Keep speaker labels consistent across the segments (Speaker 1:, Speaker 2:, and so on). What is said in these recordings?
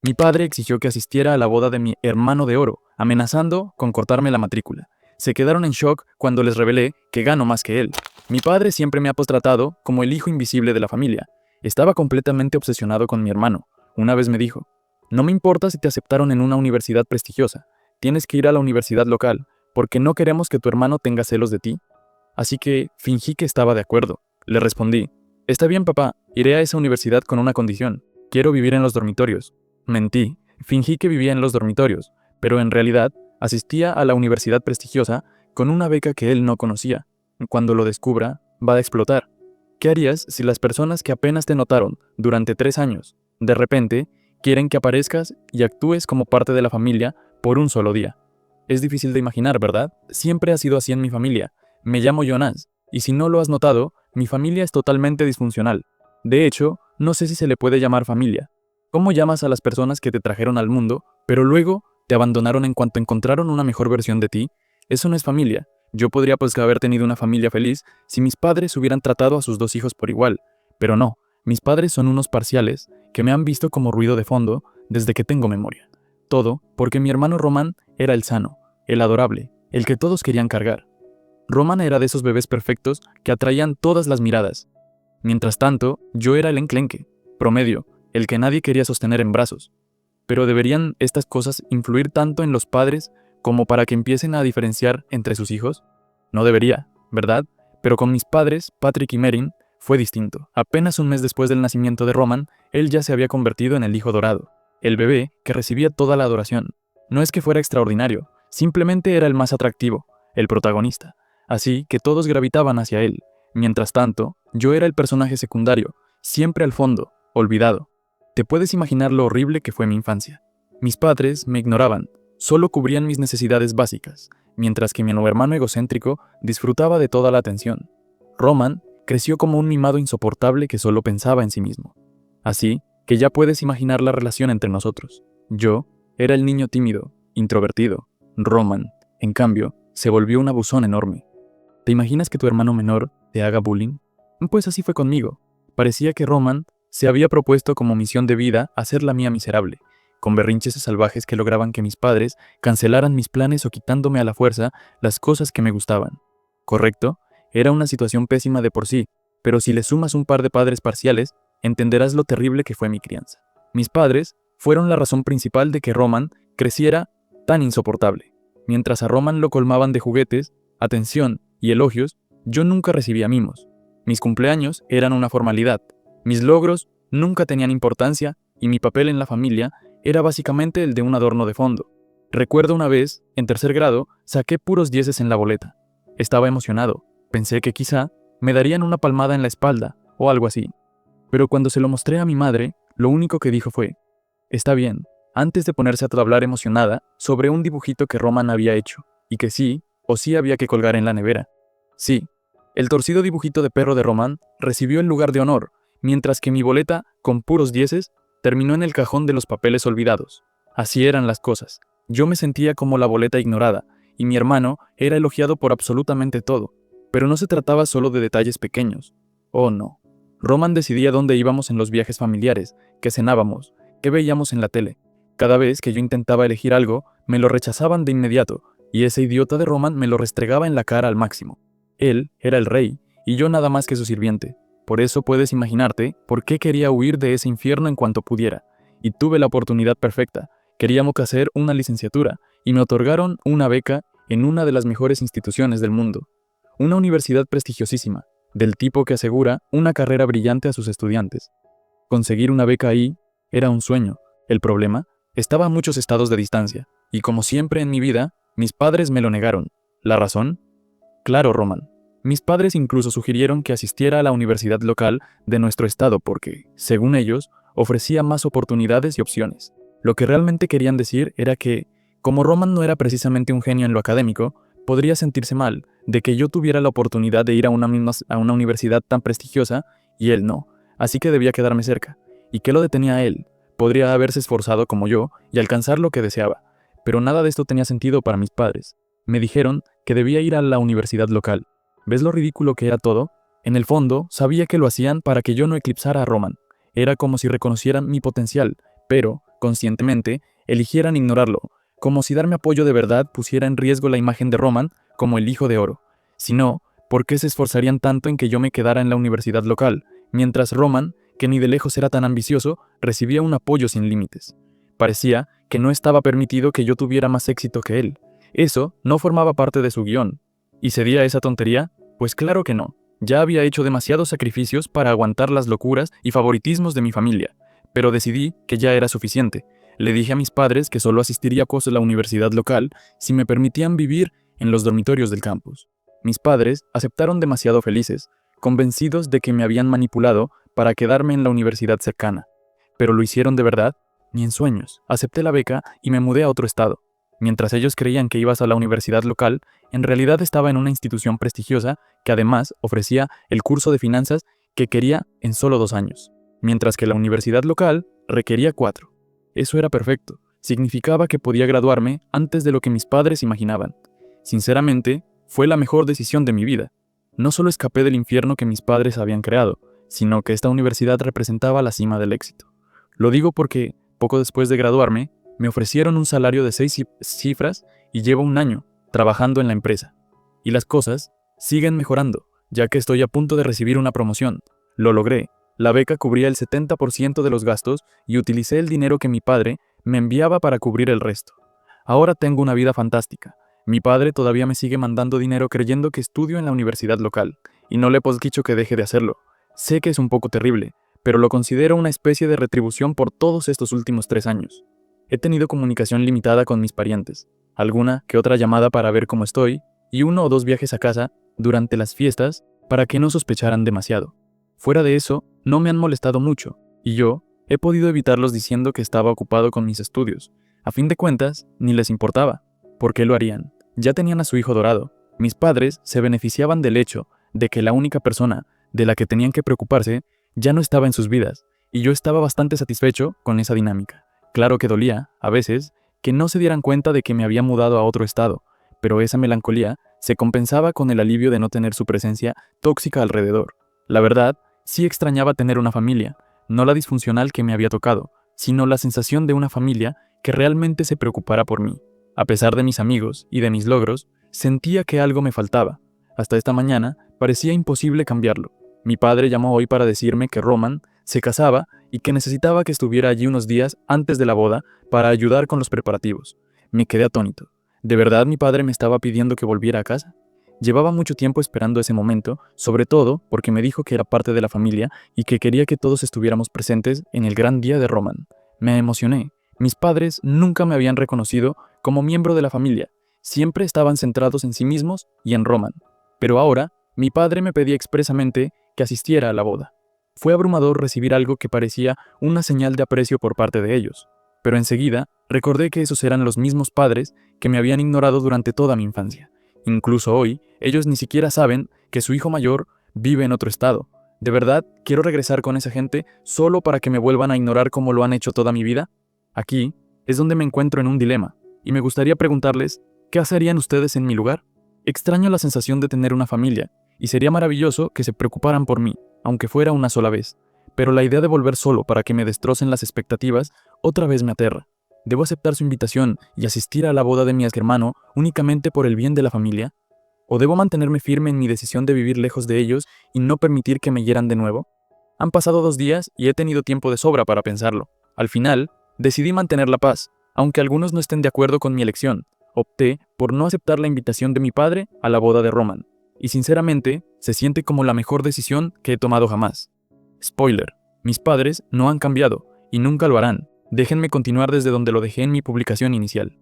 Speaker 1: Mi padre exigió que asistiera a la boda de mi hermano de oro, amenazando con cortarme la matrícula. Se quedaron en shock cuando les revelé que gano más que él. Mi padre siempre me ha tratado como el hijo invisible de la familia. Estaba completamente obsesionado con mi hermano. Una vez me dijo: no me importa si te aceptaron en una universidad prestigiosa. Tienes que ir a la universidad local, porque no queremos que tu hermano tenga celos de ti. Así que fingí que estaba de acuerdo. Le respondí: está bien, papá, iré a esa universidad con una condición. Quiero vivir en los dormitorios. Mentí, fingí que vivía en los dormitorios, pero en realidad asistía a la universidad prestigiosa con una beca que él no conocía. Cuando lo descubra, va a explotar. ¿Qué harías si las personas que apenas te notaron durante 3 años, de repente, quieren que aparezcas y actúes como parte de la familia por un solo día? Es difícil de imaginar, ¿verdad? Siempre ha sido así en mi familia. Me llamo Jonas, y si no lo has notado, mi familia es totalmente disfuncional. De hecho, no sé si se le puede llamar familia. ¿Cómo llamas a las personas que te trajeron al mundo, pero luego te abandonaron en cuanto encontraron una mejor versión de ti? Eso no es familia. Yo podría haber tenido una familia feliz si mis padres hubieran tratado a sus 2 hijos por igual, pero no. Mis padres son unos parciales que me han visto como ruido de fondo desde que tengo memoria. Todo porque mi hermano Román era el sano, el adorable, el que todos querían cargar. Román era de esos bebés perfectos que atraían todas las miradas. Mientras tanto, yo era el enclenque, promedio, el que nadie quería sostener en brazos. Pero ¿deberían estas cosas influir tanto en los padres como para que empiecen a diferenciar entre sus hijos? No debería, ¿verdad? Pero con mis padres, Patrick y Merin, fue distinto. Apenas un mes después del nacimiento de Roman, él ya se había convertido en el hijo dorado, el bebé que recibía toda la adoración. No es que fuera extraordinario, simplemente era el más atractivo, el protagonista. Así que todos gravitaban hacia él. Mientras tanto, yo era el personaje secundario, siempre al fondo, olvidado. Te puedes imaginar lo horrible que fue mi infancia. Mis padres me ignoraban, solo cubrían mis necesidades básicas, mientras que mi hermano egocéntrico disfrutaba de toda la atención. Roman creció como un mimado insoportable que solo pensaba en sí mismo. Así que ya puedes imaginar la relación entre nosotros. Yo era el niño tímido, introvertido. Roman, en cambio, se volvió un abusón enorme. ¿Te imaginas que tu hermano menor te haga bullying? Pues así fue conmigo. Parecía que Roman se había propuesto como misión de vida hacer la mía miserable, con berrinches salvajes que lograban que mis padres cancelaran mis planes o quitándome a la fuerza las cosas que me gustaban. ¿Correcto? Era una situación pésima de por sí, pero si le sumas un par de padres parciales, entenderás lo terrible que fue mi crianza. Mis padres fueron la razón principal de que Roman creciera tan insoportable. Mientras a Roman lo colmaban de juguetes, atención y elogios, yo nunca recibía mimos. Mis cumpleaños eran una formalidad. Mis logros nunca tenían importancia y mi papel en la familia era básicamente el de un adorno de fondo. Recuerdo una vez, en 3er grado, saqué puros 10 en la boleta. Estaba emocionado. Pensé que quizá me darían una palmada en la espalda o algo así. Pero cuando se lo mostré a mi madre, lo único que dijo fue: está bien, antes de ponerse a hablar emocionada sobre un dibujito que Roman había hecho, y que sí o sí había que colgar en la nevera. Sí, el torcido dibujito de perro de Roman recibió el lugar de honor, mientras que mi boleta, con puros 10, terminó en el cajón de los papeles olvidados. Así eran las cosas. Yo me sentía como la boleta ignorada, y mi hermano era elogiado por absolutamente todo. Pero no se trataba solo de detalles pequeños. Oh no. Roman decidía dónde íbamos en los viajes familiares, qué cenábamos, qué veíamos en la tele. Cada vez que yo intentaba elegir algo, me lo rechazaban de inmediato, y ese idiota de Roman me lo restregaba en la cara al máximo. Él era el rey, y yo nada más que su sirviente. Por eso puedes imaginarte por qué quería huir de ese infierno en cuanto pudiera. Y tuve la oportunidad perfecta. Queríamos hacer una licenciatura, y me otorgaron una beca en una de las mejores instituciones del mundo. Una universidad prestigiosísima, del tipo que asegura una carrera brillante a sus estudiantes. Conseguir una beca ahí era un sueño. El problema estaba a muchos estados de distancia, y como siempre en mi vida, mis padres me lo negaron. ¿La razón? Claro, Roman. Mis padres incluso sugirieron que asistiera a la universidad local de nuestro estado porque, según ellos, ofrecía más oportunidades y opciones. Lo que realmente querían decir era que, como Roman no era precisamente un genio en lo académico, podría sentirse mal de que yo tuviera la oportunidad de ir a una universidad tan prestigiosa y él no, así que debía quedarme cerca. ¿Y qué lo detenía a él? Podría haberse esforzado como yo y alcanzar lo que deseaba, pero nada de esto tenía sentido para mis padres. Me dijeron que debía ir a la universidad local. ¿Ves lo ridículo que era todo? En el fondo, sabía que lo hacían para que yo no eclipsara a Roman. Era como si reconocieran mi potencial, pero conscientemente, eligieran ignorarlo, como si darme apoyo de verdad pusiera en riesgo la imagen de Roman como el hijo de oro. Si no, ¿por qué se esforzarían tanto en que yo me quedara en la universidad local, mientras Roman, que ni de lejos era tan ambicioso, recibía un apoyo sin límites? Parecía que no estaba permitido que yo tuviera más éxito que él. Eso no formaba parte de su guión. ¿Y cedía a esa tontería? Pues claro que no. Ya había hecho demasiados sacrificios para aguantar las locuras y favoritismos de mi familia, pero decidí que ya era suficiente. Le dije a mis padres que solo asistiría a la universidad local si me permitían vivir en los dormitorios del campus. Mis padres aceptaron demasiado felices, convencidos de que me habían manipulado para quedarme en la universidad cercana. Pero lo hicieron de verdad, ni en sueños. Acepté la beca y me mudé a otro estado. Mientras ellos creían que ibas a la universidad local, en realidad estaba en una institución prestigiosa que además ofrecía el curso de finanzas que quería en solo 2 años, mientras que la universidad local requería 4. Eso era perfecto. Significaba que podía graduarme antes de lo que mis padres imaginaban. Sinceramente, fue la mejor decisión de mi vida. No solo escapé del infierno que mis padres habían creado, sino que esta universidad representaba la cima del éxito. Lo digo porque, poco después de graduarme, me ofrecieron un salario de 6 cifras y llevo 1 año trabajando en la empresa. Y las cosas siguen mejorando, ya que estoy a punto de recibir una promoción. Lo logré. La beca cubría el 70% de los gastos y utilicé el dinero que mi padre me enviaba para cubrir el resto. Ahora tengo una vida fantástica. Mi padre todavía me sigue mandando dinero creyendo que estudio en la universidad local, y no le he dicho que deje de hacerlo. Sé que es un poco terrible, pero lo considero una especie de retribución por todos estos últimos 3 años. He tenido comunicación limitada con mis parientes, alguna que otra llamada para ver cómo estoy, y 1 o 2 viajes a casa durante las fiestas para que no sospecharan demasiado. Fuera de eso, no me han molestado mucho, y yo he podido evitarlos diciendo que estaba ocupado con mis estudios. A fin de cuentas, ni les importaba. ¿Por qué lo harían? Ya tenían a su hijo dorado. Mis padres se beneficiaban del hecho de que la única persona de la que tenían que preocuparse ya no estaba en sus vidas, y yo estaba bastante satisfecho con esa dinámica. Claro que dolía, a veces, que no se dieran cuenta de que me había mudado a otro estado, pero esa melancolía se compensaba con el alivio de no tener su presencia tóxica alrededor. La verdad, sí extrañaba tener una familia, no la disfuncional que me había tocado, sino la sensación de una familia que realmente se preocupara por mí. A pesar de mis amigos y de mis logros, sentía que algo me faltaba. Hasta esta mañana parecía imposible cambiarlo. Mi padre llamó hoy para decirme que Roman se casaba y que necesitaba que estuviera allí unos días antes de la boda para ayudar con los preparativos. Me quedé atónito. ¿De verdad mi padre me estaba pidiendo que volviera a casa? Llevaba mucho tiempo esperando ese momento, sobre todo porque me dijo que era parte de la familia y que quería que todos estuviéramos presentes en el gran día de Roman. Me emocioné. Mis padres nunca me habían reconocido como miembro de la familia. Siempre estaban centrados en sí mismos y en Roman. Pero ahora, mi padre me pedía expresamente que asistiera a la boda. Fue abrumador recibir algo que parecía una señal de aprecio por parte de ellos. Pero enseguida, recordé que esos eran los mismos padres que me habían ignorado durante toda mi infancia. Incluso hoy, ellos ni siquiera saben que su hijo mayor vive en otro estado. ¿De verdad quiero regresar con esa gente solo para que me vuelvan a ignorar como lo han hecho toda mi vida? Aquí es donde me encuentro en un dilema, y me gustaría preguntarles, ¿qué harían ustedes en mi lugar? Extraño la sensación de tener una familia, y sería maravilloso que se preocuparan por mí, aunque fuera una sola vez. Pero la idea de volver solo para que me destrocen las expectativas otra vez me aterra. ¿Debo aceptar su invitación y asistir a la boda de mi hermano únicamente por el bien de la familia? ¿O debo mantenerme firme en mi decisión de vivir lejos de ellos y no permitir que me hieran de nuevo? Han pasado 2 días y he tenido tiempo de sobra para pensarlo. Al final, decidí mantener la paz, aunque algunos no estén de acuerdo con mi elección. Opté por no aceptar la invitación de mi padre a la boda de Roman. Y sinceramente, se siente como la mejor decisión que he tomado jamás. Spoiler, mis padres no han cambiado y nunca lo harán. Déjenme continuar desde donde lo dejé en mi publicación inicial.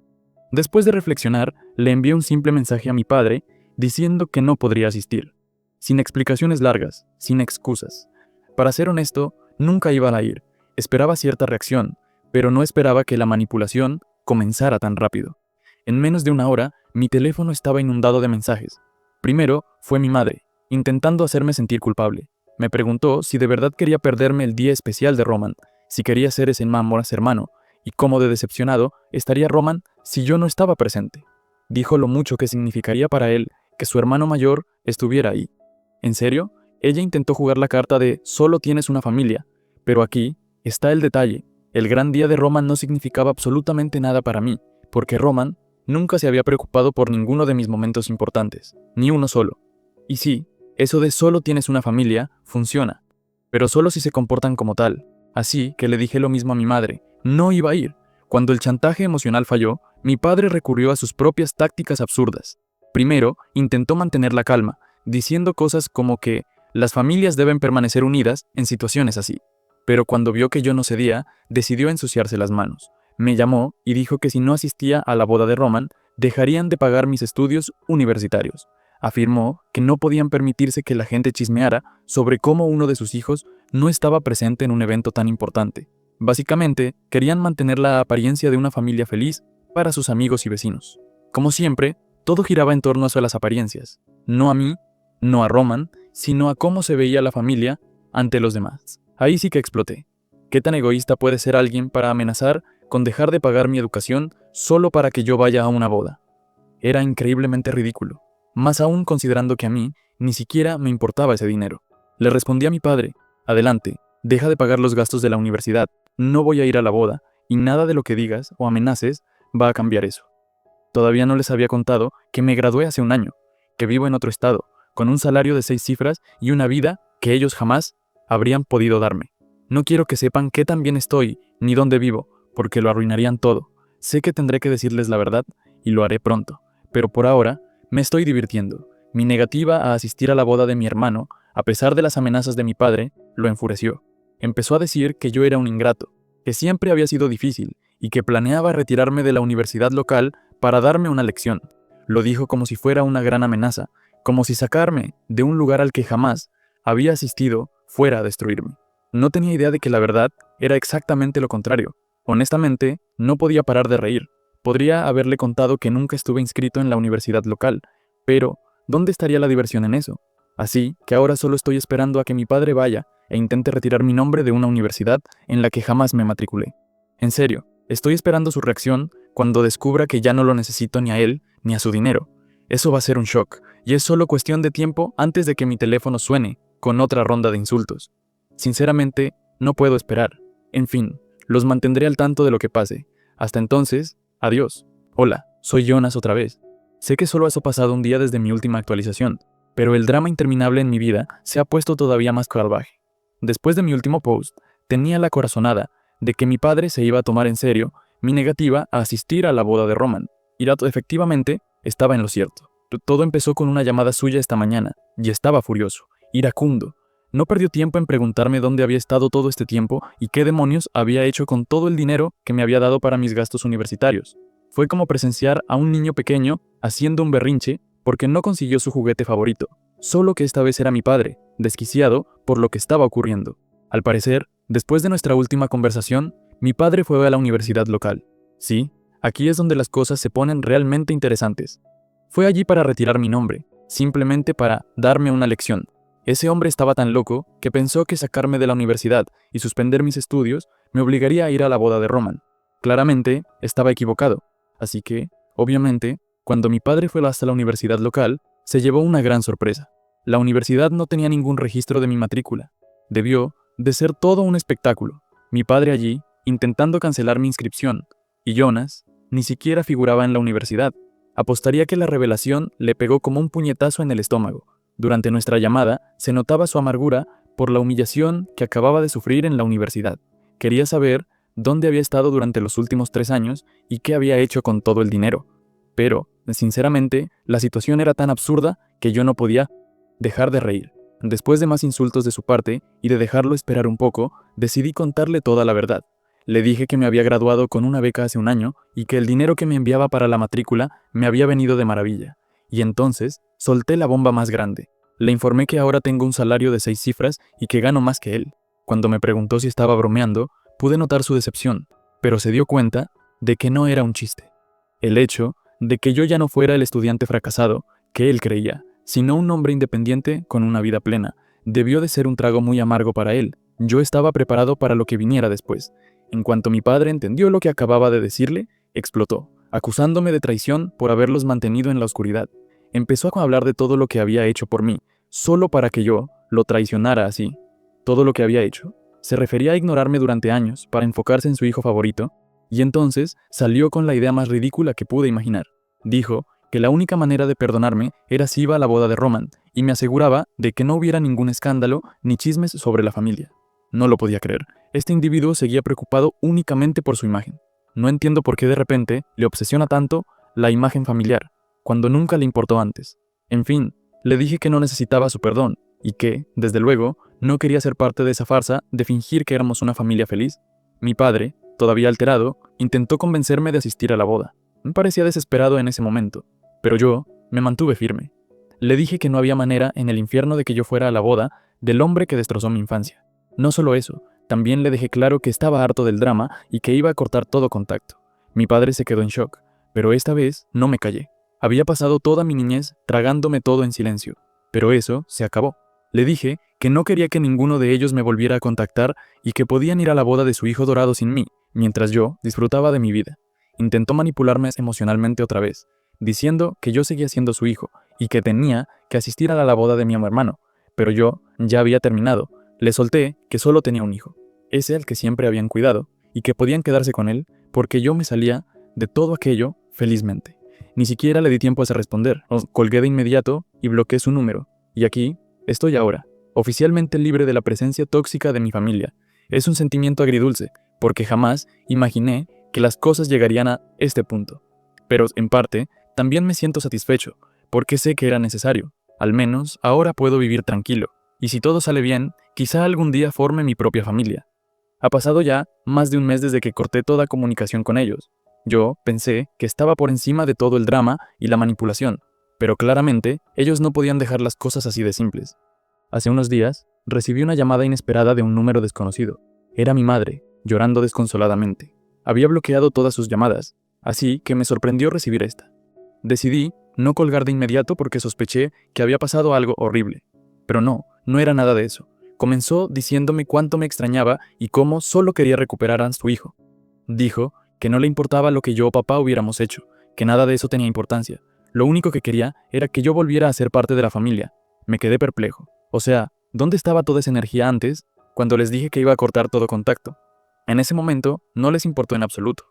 Speaker 1: Después de reflexionar, le envié un simple mensaje a mi padre diciendo que no podría asistir. Sin explicaciones largas, sin excusas. Para ser honesto, nunca iba a ir. Esperaba cierta reacción, pero no esperaba que la manipulación comenzara tan rápido. En menos de 1 hora, mi teléfono estaba inundado de mensajes. Primero fue mi madre, intentando hacerme sentir culpable. Me preguntó si de verdad quería perderme el día especial de Roman, si quería ser ese hermano, y cómo de decepcionado estaría Roman si yo no estaba presente. Dijo lo mucho que significaría para él que su hermano mayor estuviera ahí. ¿En serio? Ella intentó jugar la carta de solo tienes una familia, pero aquí está el detalle. El gran día de Roman no significaba absolutamente nada para mí, porque Roman nunca se había preocupado por ninguno de mis momentos importantes, ni uno solo. Y sí, eso de solo tienes una familia, funciona, pero solo si se comportan como tal. Así que le dije lo mismo a mi madre, no iba a ir. Cuando el chantaje emocional falló, mi padre recurrió a sus propias tácticas absurdas. Primero, intentó mantener la calma, diciendo cosas como que las familias deben permanecer unidas en situaciones así. Pero cuando vio que yo no cedía, decidió ensuciarse las manos. Me llamó y dijo que si no asistía a la boda de Roman, dejarían de pagar mis estudios universitarios. Afirmó que no podían permitirse que la gente chismeara sobre cómo uno de sus hijos no estaba presente en un evento tan importante. Básicamente, querían mantener la apariencia de una familia feliz para sus amigos y vecinos. Como siempre, todo giraba en torno a las apariencias. No a mí, no a Roman, sino a cómo se veía la familia ante los demás. Ahí sí que exploté. ¿Qué tan egoísta puede ser alguien para amenazar con dejar de pagar mi educación solo para que yo vaya a una boda? Era increíblemente ridículo, más aún considerando que a mí ni siquiera me importaba ese dinero. Le respondí a mi padre, adelante, deja de pagar los gastos de la universidad, no voy a ir a la boda, y nada de lo que digas o amenaces va a cambiar eso. Todavía no les había contado que me gradué hace un año, que vivo en otro estado, con un salario de 6 cifras y una vida que ellos jamás habrían podido darme. No quiero que sepan qué tan bien estoy, ni dónde vivo, porque lo arruinarían todo. Sé que tendré que decirles la verdad, y lo haré pronto, pero por ahora me estoy divirtiendo. Mi negativa a asistir a la boda de mi hermano, a pesar de las amenazas de mi padre, lo enfureció. Empezó a decir que yo era un ingrato, que siempre había sido difícil, y que planeaba retirarme de la universidad local para darme una lección. Lo dijo como si fuera una gran amenaza, como si sacarme de un lugar al que jamás había asistido fuera a destruirme. No tenía idea de que la verdad era exactamente lo contrario. Honestamente, no podía parar de reír. Podría haberle contado que nunca estuve inscrito en la universidad local, pero ¿dónde estaría la diversión en eso? Así que ahora solo estoy esperando a que mi padre vaya e intente retirar mi nombre de una universidad en la que jamás me matriculé. En serio, estoy esperando su reacción cuando descubra que ya no lo necesito ni a él ni a su dinero. Eso va a ser un shock, y es solo cuestión de tiempo antes de que mi teléfono suene con otra ronda de insultos. Sinceramente, no puedo esperar. En fin, los mantendré al tanto de lo que pase. Hasta entonces, adiós. Hola, soy Jonas otra vez. Sé que solo ha pasado un día desde mi última actualización, pero el drama interminable en mi vida se ha puesto todavía más salvaje. Después de mi último post, tenía la corazonada de que mi padre se iba a tomar en serio mi negativa a asistir a la boda de Roman. Y efectivamente, estaba en lo cierto. Todo empezó con una llamada suya esta mañana, y estaba furioso, iracundo. No perdió tiempo en preguntarme dónde había estado todo este tiempo y qué demonios había hecho con todo el dinero que me había dado para mis gastos universitarios. Fue como presenciar a un niño pequeño haciendo un berrinche porque no consiguió su juguete favorito, solo que esta vez era mi padre, desquiciado por lo que estaba ocurriendo. Al parecer, después de nuestra última conversación, mi padre fue a la universidad local. Sí, aquí es donde las cosas se ponen realmente interesantes. Fue allí para retirar mi nombre, simplemente para darme una lección. Ese hombre estaba tan loco que pensó que sacarme de la universidad y suspender mis estudios me obligaría a ir a la boda de Roman. Claramente, estaba equivocado. Así que, obviamente, cuando mi padre fue hasta la universidad local, se llevó una gran sorpresa. La universidad no tenía ningún registro de mi matrícula. Debió de ser todo un espectáculo. Mi padre allí, intentando cancelar mi inscripción, y Jonas ni siquiera figuraba en la universidad. Apostaría que la revelación le pegó como un puñetazo en el estómago. Durante nuestra llamada, se notaba su amargura por la humillación que acababa de sufrir en la universidad. Quería saber dónde había estado durante los últimos 3 años y qué había hecho con todo el dinero. Pero, sinceramente, la situación era tan absurda que yo no podía dejar de reír. Después de más insultos de su parte y de dejarlo esperar un poco, decidí contarle toda la verdad. Le dije que me había graduado con una beca hace un año y que el dinero que me enviaba para la matrícula me había venido de maravilla. Y entonces, solté la bomba más grande. Le informé que ahora tengo un salario de 6 cifras y que gano más que él. Cuando me preguntó si estaba bromeando, pude notar su decepción, pero se dio cuenta de que no era un chiste. El hecho de que yo ya no fuera el estudiante fracasado que él creía, sino un hombre independiente con una vida plena, debió de ser un trago muy amargo para él. Yo estaba preparado para lo que viniera después. En cuanto mi padre entendió lo que acababa de decirle, explotó, acusándome de traición por haberlos mantenido en la oscuridad. Empezó a hablar de todo lo que había hecho por mí, solo para que yo lo traicionara así. Todo lo que había hecho. Se refería a ignorarme durante años para enfocarse en su hijo favorito, y entonces salió con la idea más ridícula que pude imaginar. Dijo que la única manera de perdonarme era si iba a la boda de Roman, y me aseguraba de que no hubiera ningún escándalo ni chismes sobre la familia. No lo podía creer. Este individuo seguía preocupado únicamente por su imagen. No entiendo por qué de repente le obsesiona tanto la imagen familiar, cuando nunca le importó antes. En fin, le dije que no necesitaba su perdón, y que, desde luego, no quería ser parte de esa farsa de fingir que éramos una familia feliz. Mi padre, todavía alterado, intentó convencerme de asistir a la boda. Me parecía desesperado en ese momento, pero yo me mantuve firme. Le dije que no había manera en el infierno de que yo fuera a la boda del hombre que destrozó mi infancia. No solo eso, también le dejé claro que estaba harto del drama y que iba a cortar todo contacto. Mi padre se quedó en shock, pero esta vez no me callé. Había pasado toda mi niñez tragándome todo en silencio, pero eso se acabó. Le dije que no quería que ninguno de ellos me volviera a contactar y que podían ir a la boda de su hijo dorado sin mí, mientras yo disfrutaba de mi vida. Intentó manipularme emocionalmente otra vez, diciendo que yo seguía siendo su hijo y que tenía que asistir a la boda de mi hermano, pero yo ya había terminado. Le solté que solo tenía un hijo, ese al que siempre habían cuidado, y que podían quedarse con él porque yo me salía de todo aquello felizmente. Ni siquiera le di tiempo a responder. Colgué de inmediato y bloqueé su número. Y aquí estoy ahora, oficialmente libre de la presencia tóxica de mi familia. Es un sentimiento agridulce, porque jamás imaginé que las cosas llegarían a este punto. Pero, en parte, también me siento satisfecho, porque sé que era necesario. Al menos, ahora puedo vivir tranquilo. Y si todo sale bien, quizá algún día forme mi propia familia. Ha pasado ya más de un mes desde que corté toda comunicación con ellos. Yo pensé que estaba por encima de todo el drama y la manipulación, pero claramente ellos no podían dejar las cosas así de simples. Hace unos días, recibí una llamada inesperada de un número desconocido. Era mi madre, llorando desconsoladamente. Había bloqueado todas sus llamadas, así que me sorprendió recibir esta. Decidí no colgar de inmediato porque sospeché que había pasado algo horrible. Pero no era nada de eso. Comenzó diciéndome cuánto me extrañaba y cómo solo quería recuperar a su hijo. Dijo que no le importaba lo que yo o papá hubiéramos hecho, que nada de eso tenía importancia. Lo único que quería era que yo volviera a ser parte de la familia. Me quedé perplejo. O sea, ¿dónde estaba toda esa energía antes, cuando les dije que iba a cortar todo contacto? En ese momento no les importó en absoluto.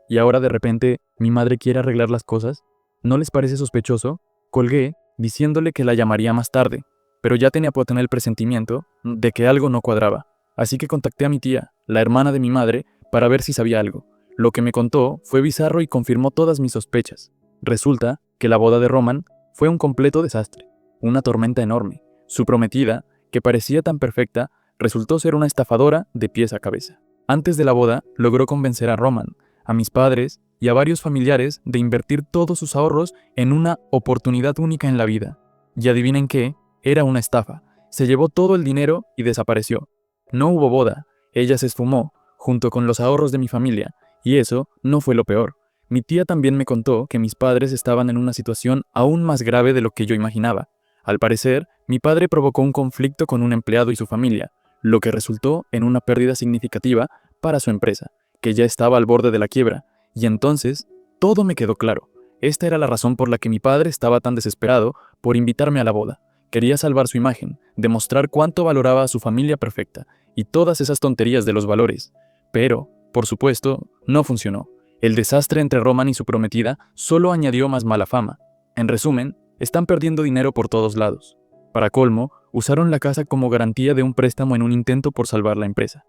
Speaker 1: Y ahora de repente, ¿mi madre quiere arreglar las cosas? ¿No les parece sospechoso? Colgué, diciéndole que la llamaría más tarde, pero ya tenía por tener el presentimiento de que algo no cuadraba. Así que contacté a mi tía, la hermana de mi madre, para ver si sabía algo. Lo que me contó fue bizarro y confirmó todas mis sospechas. Resulta que la boda de Roman fue un completo desastre, una tormenta enorme. Su prometida, que parecía tan perfecta, resultó ser una estafadora de pies a cabeza. Antes de la boda, logró convencer a Roman, a mis padres y a varios familiares de invertir todos sus ahorros en una oportunidad única en la vida. Y adivinen qué, era una estafa. Se llevó todo el dinero y desapareció. No hubo boda, ella se esfumó, junto con los ahorros de mi familia, y eso no fue lo peor. Mi tía también me contó que mis padres estaban en una situación aún más grave de lo que yo imaginaba. Al parecer, mi padre provocó un conflicto con un empleado y su familia, lo que resultó en una pérdida significativa para su empresa, que ya estaba al borde de la quiebra, y entonces todo me quedó claro. Esta era la razón por la que mi padre estaba tan desesperado por invitarme a la boda. Quería salvar su imagen, demostrar cuánto valoraba a su familia perfecta, y todas esas tonterías de los valores. Pero, por supuesto, no funcionó. El desastre entre Roman y su prometida solo añadió más mala fama. En resumen, están perdiendo dinero por todos lados. Para colmo, usaron la casa como garantía de un préstamo en un intento por salvar la empresa.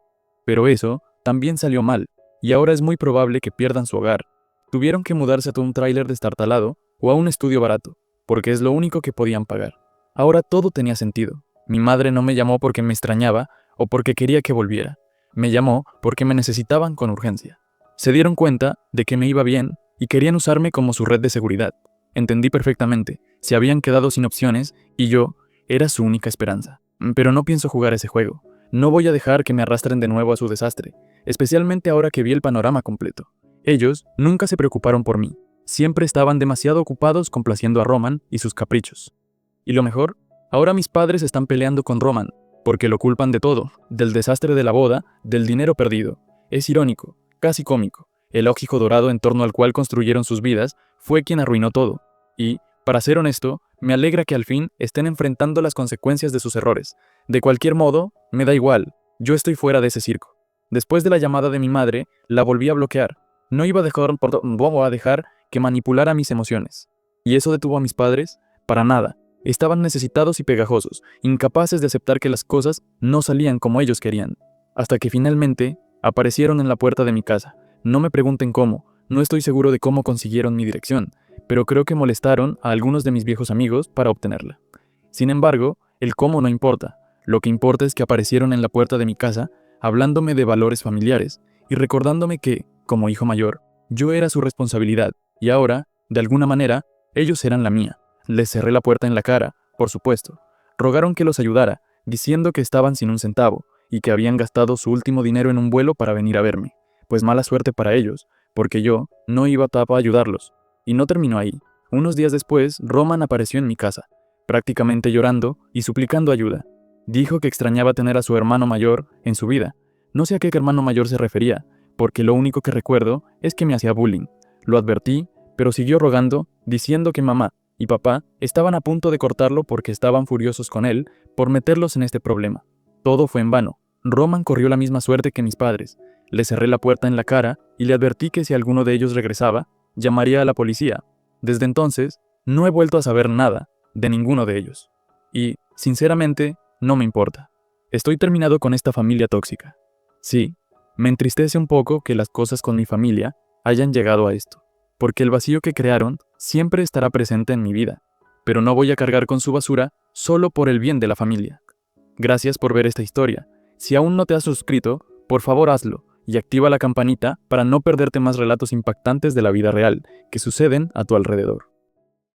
Speaker 1: Pero eso también salió mal, y ahora es muy probable que pierdan su hogar. Tuvieron que mudarse a un tráiler destartalado o a un estudio barato, porque es lo único que podían pagar. Ahora todo tenía sentido. Mi madre no me llamó porque me extrañaba o porque quería que volviera. Me llamó porque me necesitaban con urgencia. Se dieron cuenta de que me iba bien y querían usarme como su red de seguridad. Entendí perfectamente. Se habían quedado sin opciones y yo era su única esperanza. Pero no pienso jugar ese juego. No voy a dejar que me arrastren de nuevo a su desastre, especialmente ahora que vi el panorama completo. Ellos nunca se preocuparon por mí. Siempre estaban demasiado ocupados complaciendo a Roman y sus caprichos. Y lo mejor, ahora mis padres están peleando con Roman, porque lo culpan de todo, del desastre de la boda, del dinero perdido. Es irónico, casi cómico. El ojijo dorado en torno al cual construyeron sus vidas fue quien arruinó todo. Y, para ser honesto, me alegra que al fin estén enfrentando las consecuencias de sus errores. De cualquier modo, me da igual. Yo estoy fuera de ese circo. Después de la llamada de mi madre, la volví a bloquear. No iba a dejar que manipulara mis emociones. ¿Y eso detuvo a mis padres? Para nada. Estaban necesitados y pegajosos, incapaces de aceptar que las cosas no salían como ellos querían. Hasta que finalmente aparecieron en la puerta de mi casa. No me pregunten cómo, no estoy seguro de cómo consiguieron mi dirección, pero creo que molestaron a algunos de mis viejos amigos para obtenerla. Sin embargo, el cómo no importa. Lo que importa es que aparecieron en la puerta de mi casa, hablándome de valores familiares y recordándome que, como hijo mayor, yo era su responsabilidad y ahora, de alguna manera, ellos eran la mía. Les cerré la puerta en la cara, por supuesto. Rogaron que los ayudara, diciendo que estaban sin un centavo y que habían gastado su último dinero en un vuelo para venir a verme. Pues mala suerte para ellos, porque yo no iba a ayudarlos. Y no terminó ahí. Unos días después, Roman apareció en mi casa, prácticamente llorando y suplicando ayuda. Dijo que extrañaba tener a su hermano mayor en su vida. No sé a qué hermano mayor se refería, porque lo único que recuerdo es que me hacía bullying. Lo advertí, pero siguió rogando, diciendo que mamá y papá estaban a punto de cortarlo porque estaban furiosos con él por meterlos en este problema. Todo fue en vano. Roman corrió la misma suerte que mis padres. Le cerré la puerta en la cara y le advertí que si alguno de ellos regresaba, llamaría a la policía. Desde entonces, no he vuelto a saber nada de ninguno de ellos. Y, sinceramente, no me importa. Estoy terminado con esta familia tóxica. Sí, me entristece un poco que las cosas con mi familia hayan llegado a esto, porque el vacío que crearon siempre estará presente en mi vida, pero no voy a cargar con su basura solo por el bien de la familia. Gracias por ver esta historia. Si aún no te has suscrito, por favor hazlo y activa la campanita para no perderte más relatos impactantes de la vida real que suceden a tu alrededor.